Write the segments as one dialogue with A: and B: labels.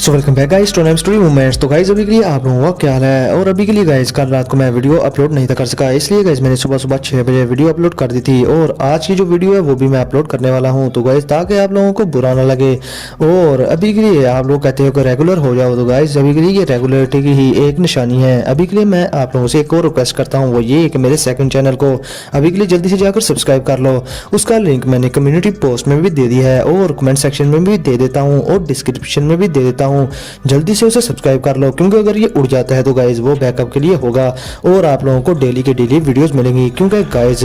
A: So welcome back guys to name story movements. तो guys अभी के लिए आप लोगों का क्या हाल है। और अभी के लिए गाइस कल रात को मैं वीडियो अपलोड नहीं था कर सका, इसलिए गाइस मैंने सुबह सुबह 6 बजे वीडियो अपलोड कर दी थी। और आज की जो वीडियो है वो भी मैं अपलोड करने वाला हूं, तो गाइस ताकि आप लोगों को बुरा ना लगे और अभी के लिए आप लोग कहते हो कि रेगुलर हो जाओ, तो गाइस अभी के लिए ये रेगुलरिटी की ही एक निशानी है। अभी के लिए मैं आप लोगों से एक और रिक्वेस्ट करता हूँ, वो ये कि मेरे सेकंड चैनल को अभी के लिए जल्दी से जाकर सब्सक्राइब कर लो। उसका लिंक मैंने कम्युनिटी पोस्ट में भी दे दी है और कमेंट सेक्शन में भी दे देता हूँ और डिस्क्रिप्शन में भी दे देता हूँ। जल्दी से उसे सब्सक्राइब कर लो, क्योंकि अगर ये उड़ जाता है तो गाइज वो बैकअप के लिए होगा और आप लोगों को डेली के डेली वीडियोस मिलेंगी। क्योंकि गाइज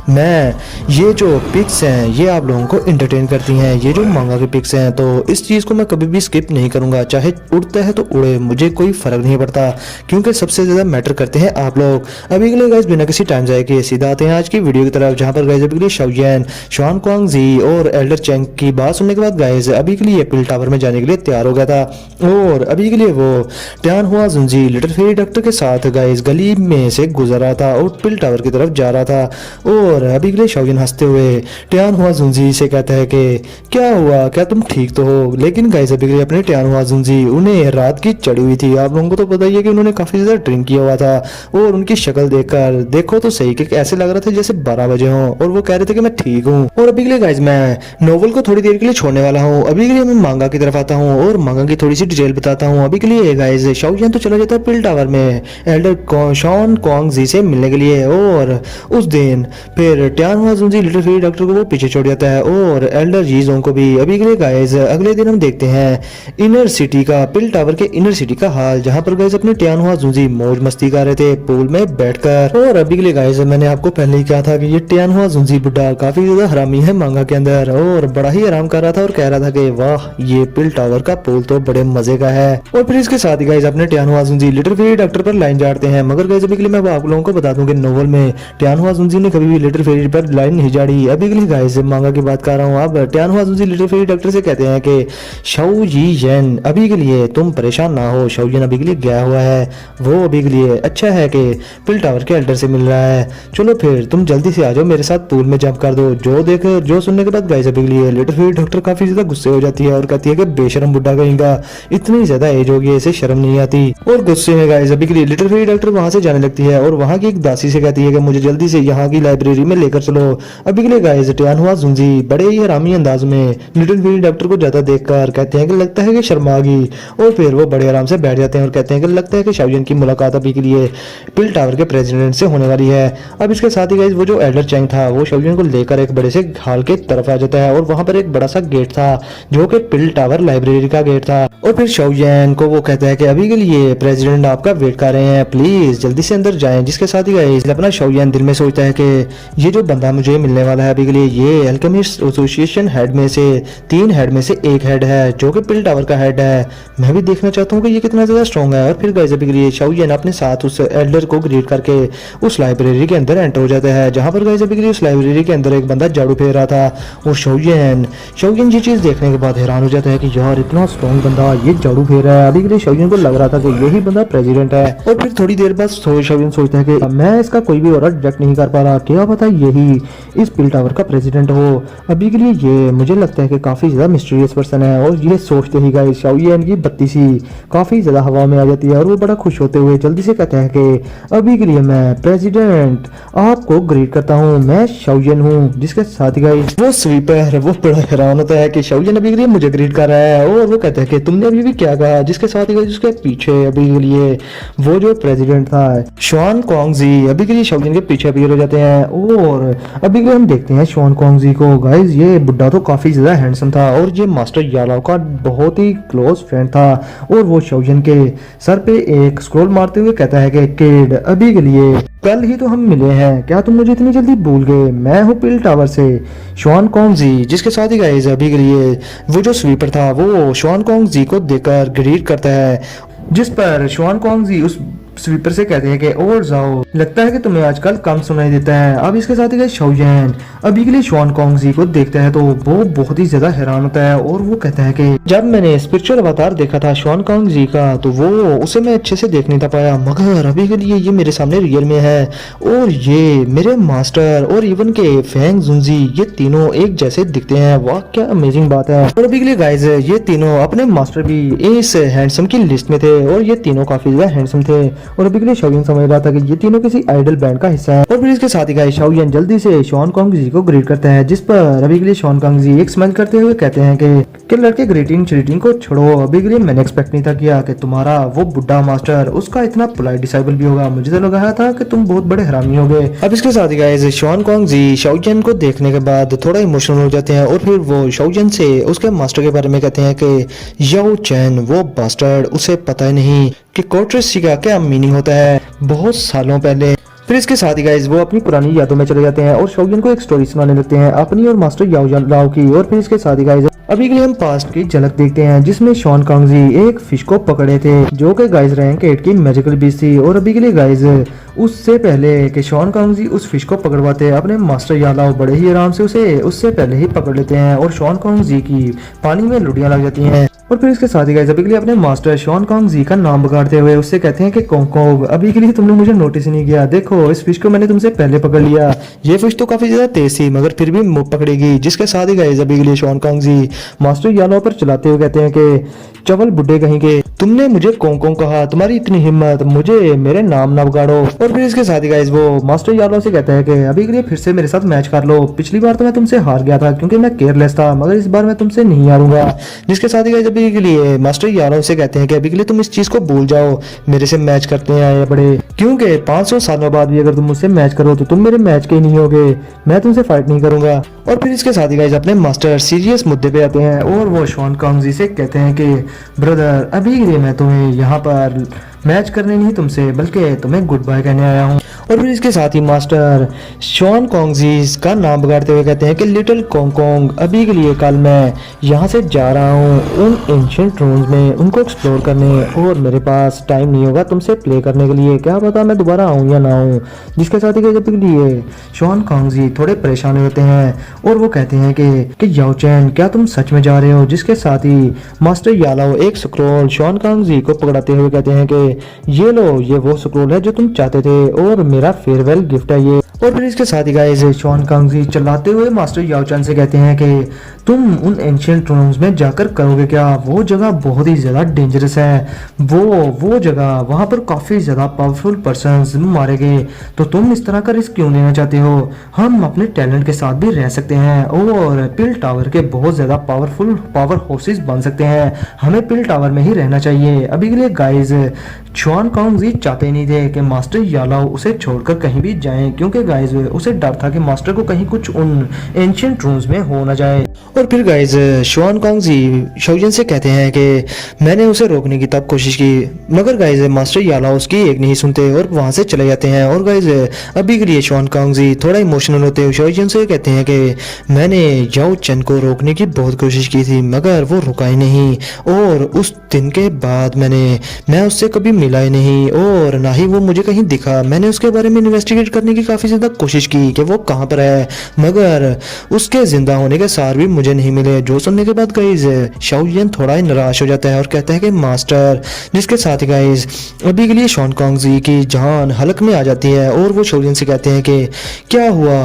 A: मैं ये जो पिक्स हैं ये आप लोगों को एंटरटेन करती हैं, ये जो मांगा की पिक्स हैं, तो इस चीज़ को मैं कभी भी स्किप नहीं करूंगा। चाहे उड़ता है तो उड़े, मुझे कोई फर्क नहीं पड़ता, क्योंकि सबसे ज़्यादा मैटर करते हैं आप लोग। अभी के लिए गाइज बिना किसी टाइम जाए के सीधा आते हैं आज की वीडियो की तरफ, जहाँ पर गाइज अभी के लिए शाओयन, शॉन क्वांग जी और एल्डर चेंग की बात सुनने के बाद गाइज अभी के लिए एप्पल टावर में जाने के लिए तैयार हो गया था। और अभी के लिए वो ट्यान हुआ जुंजी लिटिल फेरी डॉक्टर के साथ गाइस गली में से गुजर रहा था और पिल टावर की तरफ जा रहा था। और अभी के लिए शाओयन हंसते हुए ट्यान हुआ जुंजी से कहता है कि क्या हुआ, क्या तुम ठीक तो हो। लेकिन गाइस अभी के लिए अपने ट्यान हुआ जुंजी उन्हें रात की चढ़ी हुई थी। आप लोगों को तो पता ही है कि उन्होंने काफी ज्यादा ड्रिंक किया हुआ था और उनकी शक्ल देखकर देखो तो सही कि ऐसे लग रहा था जैसे 12 बजे हों और वो कह रहे थे कि मैं ठीक हूँ। और अभी के लिए गाइस मैं नोवेल को थोड़ी देर के लिए छोड़ने वाला हूँ। अभी के लिए मैं मांगा की तरफ आता हूँ और मांगा की थोड़ी सी डिटेल बताता हूँ। अभी के लिए गाइस शाओयन तो चला जाता है पिल टावर में एल्डर शॉन क्वांग जी से मिलने के लिए और उस दिन फिर ट्यान हुआ जुंजी लिटिल फेरी डॉक्टर को वो पीछे छोड़ जाता है और एल्डर जीजों को भी। अभी के लिए गाइस अगले दिन हम देखते हैं इनर सिटी का, पिल टावर के इनर सिटी का हाल, जहां पर गाइस अपने ट्यान हुआ जुंजी मौज मस्ती कर रहे थे पूल में बैठकर। और अभी के लिए गाइस मैंने आपको पहले ही कहा था कि ये ट्यान हुआ जुंजी बुड्ढा काफी ज्यादा हरामी है मांगा के अंदर और बड़ा ही आराम कर रहा था और कह रहा था कि वाह ये पिल टावर का पुल तो बड़े मजे का है। और फिर इसके साथ ही गाइस अपने ट्यान हुआ जुंजी लिटिल फेरी डॉक्टर पर लाइन झाड़ते हैं। मगर गाइस अभी के लिए मैं आप लोगों को बता दूं कि नोवेल में ट्यान हुआ जुंजी ने कभी भी लिटिल फेरी पर लाइन नहीं झाड़ी। अभी के लिए गाइस मांगा की बात कर रहा हूँ। अब ट्यान हुआ जुंजी लिटिल फेरी डॉक्टर से कहते हैं कि शाओयन अभी के लिए तुम परेशान ना हो, शाओयन अभी के लिए गया हुआ है, वो अभी के लिए अच्छा है कि पिल टावर के एल्डर से मिल रहा है। चलो फिर तुम जल्दी से आ जाओ, मेरे साथ पूल में जंप कर दो। जो सुनने के बाद गाइस अभी के लिए लिटिल फेरी डॉक्टर काफी ज्यादा गुस्से हो जाती है और कहती है कि बेशरम बुड्ढा कहेगा, इतनी ज्यादा एज हो गई इसे शर्म नहीं आती। और गुस्से में गाइस अभी के लिए लिटिल फेरी डॉक्टर वहां से जाने लगती है और वहां की एक दासी से कहती है कि मुझे जल्दी से यहाँ की लाइब्रेरी में लेकर चलो। अभी के लिए गाइस ट्यान हुआ जुंजी बड़े ही हरामी अंदाज में लिटिल फेरी डॉक्टर को ज्यादा देखकर कहते हैं कि लगता है कि शर्मा गई। और फिर वो बड़े आराम से बैठ जाते हैं और कहते हैं कि लगता है कि शाओयन की मुलाकात अभी के लिए पिल टावर के प्रेसिडेंट से होने वाली है। अब इसके साथ ही गाइस वो जो एल्डर चेंग था वो शाओयन को लेकर एक बड़े से हॉल के तरफ आ जाता है और वहां पर एक बड़ा सा गेट था जो कि पिल टावर लाइब्रेरी का गेट था। और फिर शाओयन को वो कहता है कि अभी के लिए प्रेसिडेंट आपका वेट कर रहे हैं, प्लीज जल्दी से अंदर जाएं। जिसके साथ ही गाइस अपना शाओयन दिल में सोचता है कि ये जो बंदा मुझे मिलने वाला है अभी के लिए ये एल्केमिस्ट एसोसिएशन हेड में से 3 हेड में से एक हेड है जो कि पिल टावर का हेड है। मैं भी देखना चाहता हूँ कि ये कितना ज्यादा स्ट्रॉन्ग है। और फिर गाइस अभी के लिए शाओयन अपने साथ उस एल्डर को ग्रीट करके उस लाइब्रेरी के अंदर एंटर हो जाता है, जहां पर गाइस अभी के लिए उस लाइब्रेरी के अंदर एक बंदा झाड़ू फेर रहा था। और शाओयन ये चीज देखने के बाद हैरान हो जाता है कि यार इतना स्ट्रॉन्ग बंदा ये झाड़ू फेर रहा है। अभी के लिए शाओयन को लग रहा था कि यही बंदा प्रेसिडेंट है। और फिर थोड़ी देर बाद शाओयन सोचता है कि मैं इसका कोई भी ऑर्डर डिटेक्ट नहीं कर पा रहा, क्या पता यही इस पिल टावर का प्रेसिडेंट हो। अभी के लिए ये मुझे लगता है कि काफी ज्यादा मिस्टीरियस पर्सन है। और ये सोचते ही गाइस शाओयन की बत्ती सी काफी ज्यादा हवा में आ जाती है और वो बड़ा खुश होते हुए जल्दी से कहता है कि अभी के लिए मैं प्रेसिडेंट आपको ग्रीट करता हूँ, मैं शाओयन हूँ। जिसके साथ ही गाइस वो स्वीपर वो बड़ा हैरान होता है कि शाओयन अभी के लिए मुझे ग्रीट कर रहा है और वो कहता है कि तुमने अभी भी क्या कहा। जिसके साथ ही गाइस उसके पीछे अभी के लिए वो जो प्रेसिडेंट था शॉन क्वांग जी अभी के लिए शाओयन के पीछे अपीयर हो जाते हैं। और अभी के लिए हम देखते हैं शॉन क्वांग जी को। गाइस ये बुड्ढा तो काफी ज्यादा हैंडसम था और ये मास्टर यालाओ का बहुत ही क्लोज फ्रेंड था। और वो शाओयन के सर पे एक स्क्रॉल मारते हुए कहता है कि किड अभी के लिए कल ही तो हम मिले हैं, क्या तुम मुझे इतनी जल्दी भूल गए, मैं हूँ पिल टावर से शॉन क्वांग जी। जिसके साथ ही गाइस अभी के लिए वो जो स्वीपर था वो शॉन क्वांग जी को देखकर ग्रीट करता है, जिस पर शॉन क्वांग जी उस स्वीपर से कहते हैं कि और जाओ, लगता है कि तुम्हें आजकल कम सुनाई देता है। अब इसके साथ ही शाओयान अभी के लिए शॉन कॉन्ग जी को देखता है तो वो बहुत ही ज्यादा हैरान होता है और वो कहता है कि जब मैंने स्पिरिचुअल अवतार देखा था शॉन कॉन्ग जी का तो वो उसे मैं अच्छे से देख नहीं था पाया, मगर अभी के लिए ये मेरे सामने रियल में है और ये मेरे मास्टर और इवन के फेंग जुनजी ये तीनों एक जैसे दिखते हैं। वाह क्या अमेजिंग बात है। और अभी के लिए गाइस ये तीनों अपने मास्टर भी इस हैंडसम की लिस्ट में थे और ये तीनों काफी ज्यादा हैंडसम थे और अभी के लिए शाओयान समझ रहा था कि ये तीनों किसी आइडल बैंड का हिस्सा है। और फिर इसके साथ ही गाइस शाओयान जल्दी से शॉन कॉन्ग जी को ग्रीट करता है, जिस पर अभी के लिए शॉन कॉन्ग जी एक स्माइल करते हुए कहते हैं कि लड़के ग्रीटिंग श्रीटिंग को छोड़ो, अभी के लिए मैंने एक्सपेक्ट नहीं था किया कि तुम्हारा वो बुढ़ा मास्टर उसका इतना पोलाइट डिसाइबल भी होगा, मुझे तो लगा था कि तुम बहुत बड़े हरामी होगे। अब इसके साथ ही गाइस शॉन कॉन्ग जी शाओयान को देखने के बाद थोड़ा इमोशनल हो जाते हैं और फिर वो शाओयान से उसके मास्टर के बारे में कहते हैं कि याओ चैन वो बास्टर्ड उसे पता ही नहीं कि कोर्टेसी का क्या मीनिंग होता है बहुत सालों पहले। फिर इसके साथ ही गाइस वो अपनी पुरानी यादों में चले जाते हैं और शाओयान को एक स्टोरी सुनाने लगते हैं अपनी और मास्टर याओ लाओ की। और फिर इसके साथ ही गाइस अभी के लिए हम पास्ट की झलक देखते हैं जिसमें शॉन कॉन्ग जी एक फिश को पकड़े थे जो कि गाइस रैंक 8 की मैजिकल बीच थी। और अभी के लिए गाइस उससे पहले कि शॉन कॉन्ग जी उस फिश को पकड़वाते अपने मास्टर यालाओ बड़े ही आराम से उसे उससे पहले ही पकड़ लेते हैं और शॉन कॉन्ग जी की पानी में लुटियां लग जाती हैं। और फिर इसके साथ ही गाइस अभी के लिए अपने मास्टर शॉन कॉन्ग जी का नाम बिगाड़ते हुए उससे कहते हैं कि कोंग अभी के लिए तुमने मुझे नोटिस नहीं किया, देखो इस फिश को मैंने तुमसे पहले पकड़ लिया, ये फिश तो काफी ज्यादा तेज थी मगर फिर भी पकड़ेगी। जिसके साथ ही गाइस अभी के लिए शॉन कॉन्ग जी मास्टर यालो पर चलाते हुए कहते हैं कि चवल बुड्ढे कहीं के तुमने मुझे कोंग कहा, तुम्हारी इतनी हिम्मत, मुझे मेरे नाम ना बिगाड़ो। और फिर इसके साथ ही गाइस वो मास्टर यालो से कहता है कि अभी के लिए फिर से मेरे साथ मैच कर लो, पिछली बार तो मैं तुमसे हार गया था क्योंकि मैं केयरलेस था मगर इस बार मैं तुमसे नहीं हारूंगा। जिसके साथ ही गाइस अभी के लिए मास्टर यालो से कहते हैं कि अभी के लिए तुम इस चीज को भूल जाओ, मेरे से मैच करते हैं आए बड़े, क्योंकि 500 सालों बाद भी अगर तुम मुझसे मैच करो तो तुम मेरे मैच के नहीं होगे, मैं तुमसे फाइट नहीं करूंगा। और फिर इसके साथ ही गाइस अपने मास्टर सीरियस मुद्दे पे आते हैं और वो शॉन कॉन्ग जी से कहते हैं कि ब्रदर अभी के लिए मैं तुम्हें यहाँ पर मैच करने नहीं तुमसे बल्कि तुम्हें गुड बाय कहने आया हूँ। और फिर इसके साथ ही मास्टर शॉन कॉन्ग जी का नाम बिगाड़ते हुए कहते हैं कि लिटिल कोंग अभी के लिए कल मैं यहाँ से जा रहा हूँ उन एंशिएंट रूम्स में उनको एक्सप्लोर करने और मेरे पास टाइम नहीं होगा तुमसे प्ले करने के लिए, क्या पता मैं दोबारा आऊँ या ना आऊँ। जिसके साथ ही जब के लिए शॉन कॉन्ग जी थोड़े परेशान होते हैं और वो कहते हैं कि याओ चैन क्या तुम सच में जा रहे हो। जिसके साथ ही मास्टर यालाओ एक स्क्रोल शॉन कॉन्ग जी को पकड़ाते हुए कहते हैं कि ये लो ये वो स्क्रोल है जो तुम चाहते थे और मेरा फेयरवेल गिफ्ट है ये। और फिर इसके साथ ही गाइस शॉन कॉन्ग जी चलाते हुए मास्टर याओ चैन से कहते हैं कि तुम उन एंशिएंट रूम्स में जाकर करोगे क्या, वो जगह बहुत ही ज्यादा डेंजरस है, वो जगह वहां पर काफी ज्यादा पावरफुल पर्संस मारे गए, तो तुम इस तरह का रिस्क क्यों लेना चाहते हो, हम अपने टैलेंट के साथ भी रह सकते हैं और पिल टावर के बहुत ज्यादा पावर हाउसेस बन सकते हैं, हमें पिल टावर में ही रहना चाहिए। अभी के लिए गाइस शॉन कॉन्ग जी चाहते नहीं थे कि मास्टर यालाओ उसे छोड़कर कहीं भी जाएं क्योंकि गाइस उसे डर था कि मास्टर को कहीं कुछ उन एंशिएंट रूम्स में हो ना जाए। और फिर गाइस शॉन कॉन्ग जी शाओयान से कहते हैं कि मैंने उसे रोकने की तब कोशिश की मगर गाइस मास्टर यालाओ उसकी एक नहीं सुनते और वहां से चले जाते हैं। और गाइस अभी के लिए शॉन कॉन्ग जी थोड़ा इमोशनल होते हैं, शाओयान से कहते हैं कि मैंने याओ चैन को रोकने की बहुत कोशिश की थी मगर वो रुका ही नहीं और उस दिन के बाद मैं उससे कभी मिला ही नहीं और ना ही वो मुझे कहीं दिखा। मैंने उसके बारे में इन्वेस्टिगेट करने की काफी ज्यादा कोशिश की कि वो कहाँ पर है मगर उसके जिंदा होने के सार भी मुझे नहीं मिले। जो सुनने के बाद गाइस शाओयान थोड़ा ही निराश हो जाता है और कहता है कि मास्टर। जिसके साथ ही गाइस अभी के लिए शॉन कॉन्ग जी की जान हलक में आ जाती है और वो शाओयान से कहते हैं कि क्या हुआ,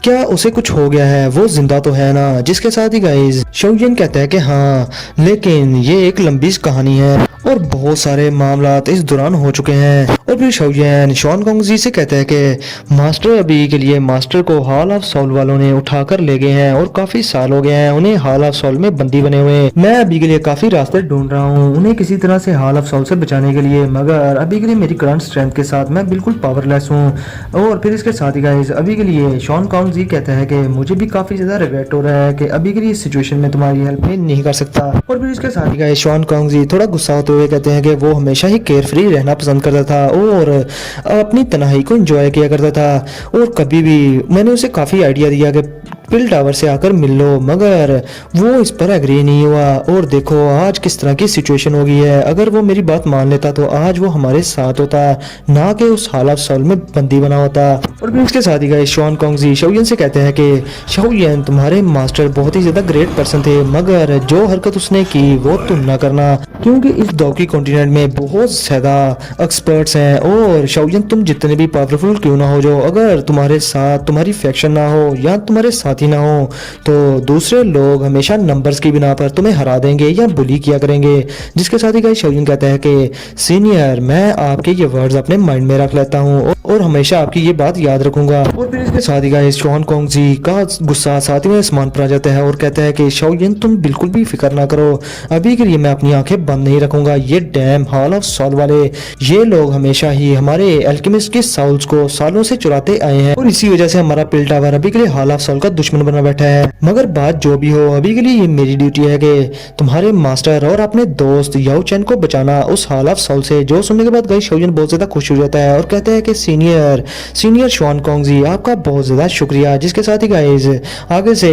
A: क्या उसे कुछ हो गया है, वो जिंदा तो है ना। जिसके साथ ही गाइस शाओयान कहता है कि हाँ लेकिन ये एक लंबी कहानी है और बहुत सारे मामलात इस दौरान हो चुके हैं। और फिर शाओयान शॉन कॉन्ग जी से कहता है कि मास्टर अभी के लिए मास्टर को हॉल ऑफ सोल वालों ने उठाकर ले गए हैं और काफी साल हो गए हैं उन्हें हॉल ऑफ सोल में बंदी बने हुए। मैं अभी के लिए काफी रास्ते ढूंढ रहा हूँ उन्हें किसी तरह से हॉल ऑफ सोल से बचाने के लिए मगर अभी के लिए मेरी करंट स्ट्रेंथ के साथ मैं बिल्कुल पावरलेस हूँ। और फिर इसके साथ ही गाइस अभी के लिए शॉन कॉन्ग जी कहता है कि मुझे भी काफी ज्यादा रिग्रेट हो रहा है कि अभी के लिए इस सिचुएशन में तुम्हारी हेल्प नहीं कर सकता। और फिर इसके साथ ही गाइस शॉन कॉन्ग जी थोड़ा गुस्सा होते हुए कहते हैं कि वो हमेशा ही केयर फ्री रहना पसंद करता था और अपनी तन्हाई को एंजॉय किया करता था और कभी भी मैंने उसे काफी आइडिया दिया कि पिल टावर से आकर मिल लो, मगर वो इस पर एग्री नहीं हुआ। और देखो आज किस तरह की सिचुएशन हो गई है। अगर वो मेरी बात मान लेता तो आज वो हमारे साथ होता, ना कि उस हाल ऑफ सॉल में बंदी बना होता। और फिर इसके साथ ही गाइस शॉन कॉन्गजी शाओयन से कहते हैं कि शाओयन तुम्हारे मास्टर बहुत ही ज्यादा ग्रेट पर्सन थे, मगर जो हरकत उसने की वो तुम ना करना, क्योंकि इस डॉकी कॉन्टिनेंट में बहुत ज्यादा एक्सपर्ट्स हैं। और शाओयन तुम जितने भी पावरफुल क्यों ना हो जाओ, अगर तुम्हारे साथ तुम्हारी फैक्शन ना हो या तुम्हारे साथी ना हो तो दूसरे लोग हमेशा नंबर्स की बिना पर तुम्हें हरा देंगे या बुली किया करेंगे। जिसके साथ ही गाइस शाओयन कहता है कि सीनियर मैं आपके ये वर्ड्स अपने माइंड में रख लेता हूँ और हमेशा आपकी ये बात याद रखूंगा। और फिर इसके साथ ही गाइस शॉन कॉन्गजी का गुस्सा सातवें आसमान पर आ जाता है और कहता है कि शाओयन तुम बिल्कुल भी फिक्र ना करो, अभी के लिए मैं अपनी आंखें बंद नहीं रखूंगा। ये डैम हॉल ऑफ सॉल वाले ये लोग हमेशा ही हमारे एल्केमिस्ट के साउल्स को सालों से चुराते आए हैं और इसी वजह से हमारा पिल टावर अभी के लिए हॉल ऑफ सॉल का दुश्मन बना बैठा है। मगर बात जो भी हो, अभी के लिए ये मेरी ड्यूटी है कि तुम्हारे मास्टर और अपने दोस्त याओ चैन को बचाना उस हॉल ऑफ सॉल से। जो सुनने के बाद गाइस शाओयन बहुत ज्यादा खुश हो जाता है और कहता है कि सीनियर शॉन कॉन्गजी आपका बहुत ज्यादा शुक्रिया। जिसके साथ ही गाइस आगे से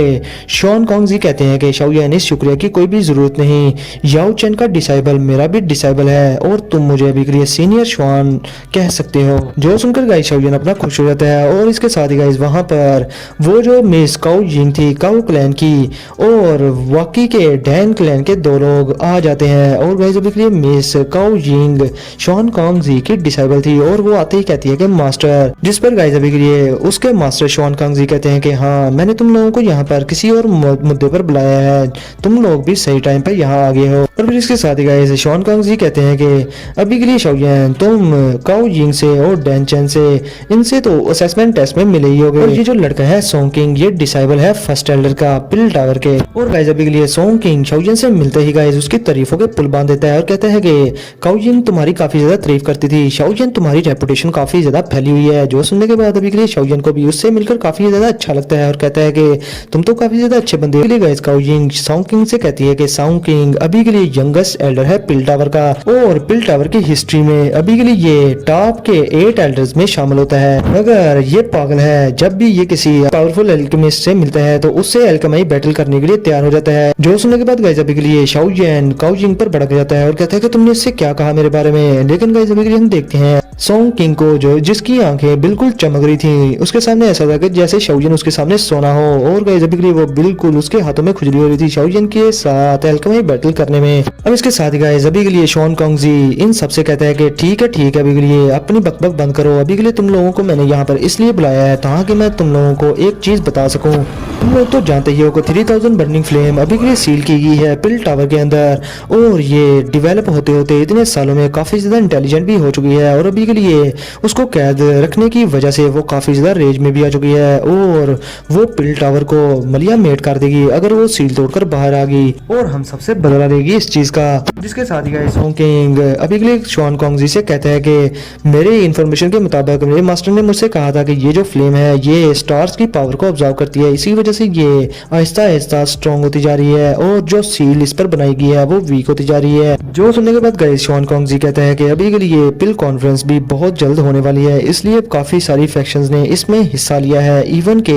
A: शॉन कॉन्गजी कहते हैं कि शाओयन इस शुक्रिया की कोई भी जरूरत नहीं, याओ चैन का डिसाइबल मेरा भी डिसाइबल है और तुम मुझे अभी के लिए सीनियर शॉन कह सकते हो। जो सुनकर गाइस शाओयन अपना खुश हो जाता है और इसके साथ ही गाइस वहां पर वो जो मिस काओ यिंग थी काओ क्लैन की और वाकी के डैन क्लैन के दो लोग आ जाते हैं। और गाइस अभी के लिए मिस काओ यिंग शॉन कॉन्गजी की डिसाइबल थी और वो आते ही कहती है कि मास्टर, जिस पर गाइस अभी के लिए उसके मास्टर शॉन कॉन्गजी कहते हैं कि हाँ मैंने तुम लोगों को यहाँ पर किसी और मुद्दे पर बुलाया है, तुम लोग भी सही टाइम पर यहाँ आ गए हो। और फिर इसके साथ ही गाइस शॉन कॉन्गजी कहते हैं कि अभी के लिए शाओयन तुम काओ यिंग से और डैन चैन से इनसे तो असेसमेंट टेस्ट में मिले ही होगे। और ये जो लड़का है सोंग किंग ये डिसाइबल है फर्स्ट एल्डर का पिल टावर के। और गाइस अभी के लिए सोंग किंग शाओयन से मिलते ही गाइस उसकी तारीफों के पुल बांध देता है और कहता है कि काओ यिंग तुम्हारी काफी ज्यादा तारीफ करती थी, शाओयन तुम्हारी रेपुटेशन काफी ज्यादा फैली हुई है। जो सुनने के बाद अभी के लिए शाओयन को भी उससे मिलकर काफी ज्यादा अच्छा लगता है और कहता है कि तुम तो काफी ज्यादा अच्छे बंदे हो। गाइस काओ यिंग सोंग किंग से कहती है कि सोंग किंग अभी के लिए यंगेस्ट एल्डर है पिल टावर का और पिल टावर की हिस्ट्री में अभी के लिए ये टॉप के 8 एल्डर्स में शामिल होता है। मगर ये पागल है, जब भी ये किसी पावरफुल एल्केमिस्ट से मिलता है तो उससे एल्केमी बैटल करने के लिए तैयार हो जाता है। जो सुनने के बाद गाइस अभी के लिए शाओयन काओ यिंग पर भड़क जाता है और कहता है कि तुमने इससे क्या कहा मेरे बारे में। लेकिन गाइस अभी के लिए हम देखते हैं सोंग किंग को जो जिसकी आंखें बिल्कुल चमक रही थी, उसके सामने ऐसा था कि जैसे शाओयन उसके सामने सोना हो। और गाइस अभी के लिए वो बिल्कुल उसके हाथों में खुजली हो रही थी शाओयन के साथ एल्केमी बैटल करने में। अब इसके साथ ही गाइस अभी के लिए शॉन कॉन्गजी इन सबसे कहता है कि ठीक है अभी के लिए अपनी बकबक बंद करो, अभी के लिए तुम लोगों को मैंने यहाँ पर इसलिए बुलाया है ताकि मैं तुम लोगों को एक चीज बता सकूं। तुम लोग तो जानते ही हो कि 3000 बर्निंग फ्लेम अभी के लिए सील की गई है पिल टावर के अंदर और ये डेवलप होते होते इतने सालों में काफी ज्यादा इंटेलिजेंट भी हो चुकी है और अभी के लिए उसको कैद रखने की वजह से वो काफी ज्यादा रेज में भी आ चुकी है और वो पिल टावर को मलिया मेट कर देगी अगर वो सील तोड़कर बाहर आ गई और हम सबसे बदला लेगी इस चीज का। जिसके साथ ही गाइस सोंग किंग अभी के लिए शॉन कॉन्गजी से कहता है कि मेरे इन्फॉर्मेशन के मुताबिक मेरे मास्टर ने मुझसे कहा था कि ये जो फ्लेम है ये स्टार्स की पावर को ऑब्जर्व करती है, इसी वजह से ये आहिस्ता आहिस्ता स्ट्रॉन्ग होती जा रही है और जो सील इस पर बनाई गई है वो वीक होती जा रही है। जो सुनने के बाद गाइस शॉन कॉन्गजी कहता है कि अभी के लिए पिल कॉन्फ्रेंस भी बहुत जल्द होने वाली है, इसलिए काफी सारी फैक्शंस ने इसमें हिस्सा लिया है। इवन के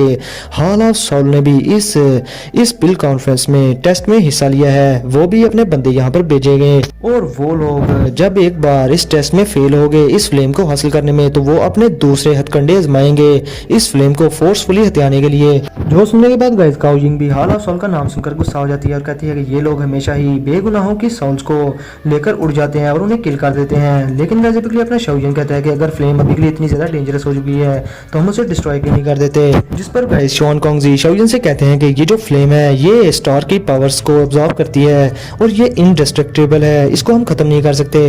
A: हॉल ऑफ सॉल ने भी इस पिल कॉन्फ्रेंस में टेस्ट में हिस्सा लिया है, वो भी अपने बंदे यहाँ पर भेजे गए और वो लोग जब एक बार इस टेस्ट में फेल हो गए इस फ्लेम को हासिल करने में तो वो अपने दूसरे हथकंडे आजमाएंगे इस फ्लेम को फोर्सफुली हथियाने के लिए। जो सुनने के बाद गाइस काओ यिंग भी हॉल ऑफ सॉल का नाम सुनकर गुस्सा हो जाती है और कहती है कि ये लोग हमेशा ही बेगुनाहों की सॉल्स को लेकर उड़ जाते हैं और उन्हें किल कर देते हैं। लेकिन गाइस अभी अपना शाओयन कहता है कि अगर फ्लेम अभी के लिए इतनी ज्यादा डेंजरस हो चुकी है तो हम उसे डिस्ट्रॉय क्यों नहीं कर देते। जिस पर गाइस शॉन कॉन्गजी शाओयन से कहते हैं कि ये जो फ्लेम है ये स्टार की पावर्स को ऑब्जॉर्व करती है और ये इनडिस्ट्रक्टेबल है, इसको हम खत्म नहीं कर सकते,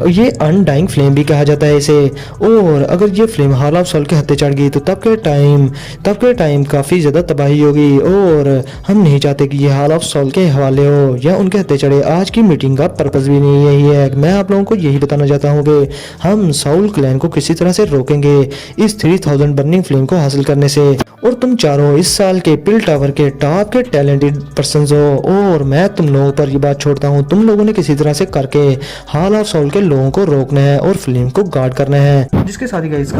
A: ये अनडाइंग फ्लेम भी कहा जाता है इसे। और अगर ये फ्लेम हॉल ऑफ सॉल के हत्थे चढ़ गई तो तब के टाइम काफी ज्यादा तबाही होगी और हम नहीं चाहते कि ये हॉल ऑफ सॉल के हवाले हो या उनके हत्थे चढ़े। आज की मीटिंग का पर्पस भी नहीं यही है, मैं आप लोगों को यही बताना चाहता हूँ कि हम साउल क्लैन को किसी तरह से रोकेंगे इस 3000 बर्निंग फ्लेम को हासिल करने से। और तुम चारों इस साल के पिल टावर के टॉप के टैलेंटेड पर्सन हो और मैं तुम लोगों पर ये बात छोड़ता हूँ, तुम लोगों ने किसी तरह से करके हॉल ऑफ सोल के लोगों को रोकना है और फ्लेम को गार्ड करना है। जिसके साथ ही गाइस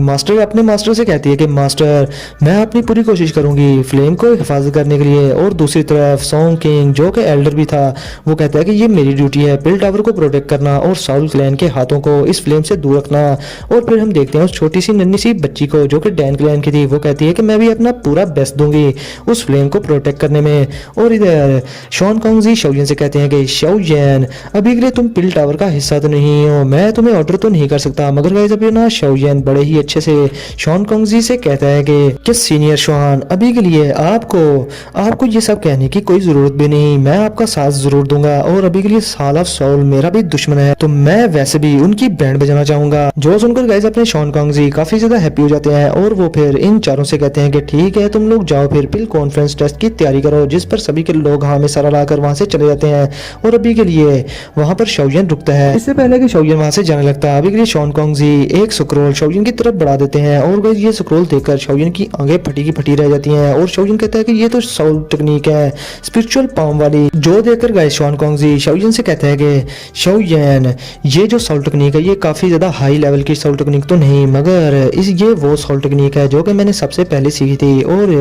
A: मास्टर अपने मास्टर से कहती है कि मास्टर मैं अपनी पूरी कोशिश करूंगी फ्लेम को हिफाजत करने के लिए। और दूसरी तरफ सॉन्ग किंग जो कि एल्डर भी था वो कहता है कि ये मेरी ड्यूटी है पिल टावर को प्रोटेक्ट करना और साउल क्लैन के हाथों को इस फ्लेम से दूर रखना। और फिर हम देखते हैं उस छोटी सी नन्ही सी बच्ची को जो कि डैन क्लैन की थी, वो कहती है कि मैं भी अपना पूरा बेस्ट दूंगी उस फ्लेम को प्रोटेक्ट करने में। और इधर शॉन कॉन्गजी शाओजिन से कहते हैं कि शाओजिन अभी के लिए तुम पिल टावर का हिस्सा तो नहीं हो, मैं तुम्हें ऑर्डर तो नहीं कर सकता। मगर गाइस अभी ना शाओजिन बड़े ही अच्छे से शॉन कॉन्गजी से कहता है कि सीनियर शॉन अभी के लिए आपको ये सब कहने की कोई जरूरत भी नहीं, मैं आपका साथ जरूर दूंगा। और अभी के लिए हॉल ऑफ सोल मेरा भी दुश्मन है तो मैं वैसे भी उनकी बैंड बजाना चाहूंगा। जो सुनकर गाइस अपने शॉन कॉन्गजी काफी ज्यादा हैप्पी हो जाते हैं और वो फिर इन चारों से कहते हैं कि ठीक है तुम लोग जाओ फिर पिल कॉन्फ्रेंस टेस्ट की तैयारी करो, जिस पर सभी के लोग हाँ में सारा लाकर वहां से चले जाते हैं। और अभी के लिए वहां पर शाओजिन रुकता है। इससे पहले कि शाओजिन वहां से जाने लगता है अभी के लिए शॉन कॉन्गजी एक स्क्रोल शाओजिन की तरफ बढ़ा देते हैं और गाइस ये स्क्रोल देखकर शाओजिन की आंखें फटी की फटी रह जाती हैं। और शाओजिन कहता है कि ये तो सोल टेक्निक है स्पिरिचुअल पाम वाली। जो देखकर गाइस शॉन कॉन्गजी शाओजिन से कहता है कि शाओजिन ये जो सोल टेक्निक है ये काफी ज्यादा हाई लेवल की सोल टेक्निक तो नहीं, मगर ये वो सोल टेक्निक है जो कि मैंने सबसे पहले सीखी थी और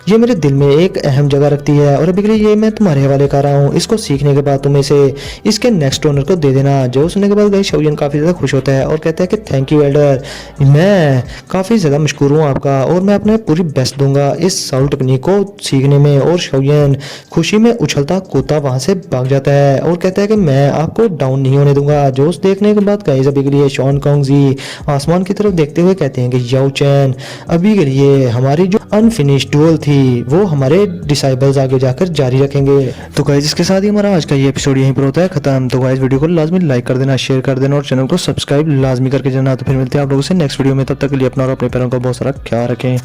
A: ये मेरे दिल में एक अहम जगह रखती है। और अभी के लिए ये मैं तुम्हारे हवाले कर रहा हूँ, इसको सीखने के बाद तुम इसे इसके नेक्स्ट ओनर को दे देना। जो सुनने के बाद गाइस शाओजिन काफी ज्यादा खुश होता है और कहता है कि थैंक यू एल्डर, मैं काफी ज्यादा मशकूर हूँ आपका और मैं अपने पूरी बेस्ट दूंगा इस सोल टेक्निक को सीखने में। और शाओजिन खुशी में उछलता कूदता वहां से भाग जाता है और कहता है कि मैं आपको डाउन नहीं होने दूंगा। जो देखने के बाद गाइस अभी के लिए शॉन कॉन्गजी आसमान की तरफ देखते हुए कहते हैं कि याओ चैन अभी के लिए हमारी जो अनफिनिश्ड डुअल थी वो हमारे डिसाइबल्स आगे जाकर जारी रखेंगे। तो गाइस इसके साथ ही हमारा आज का ये एपिसोड यहीं पर होता है खत्म। तो गाइस वीडियो को लाजमी लाइक कर देना, शेयर कर देना और चैनल को सब्सक्राइब लाजमी करके जाना। तो फिर मिलते हैं आप लोगों से नेक्स्ट वीडियो में, तब तक के लिए अपना और अपने पैरों का बहुत सारा ख्याल रखें।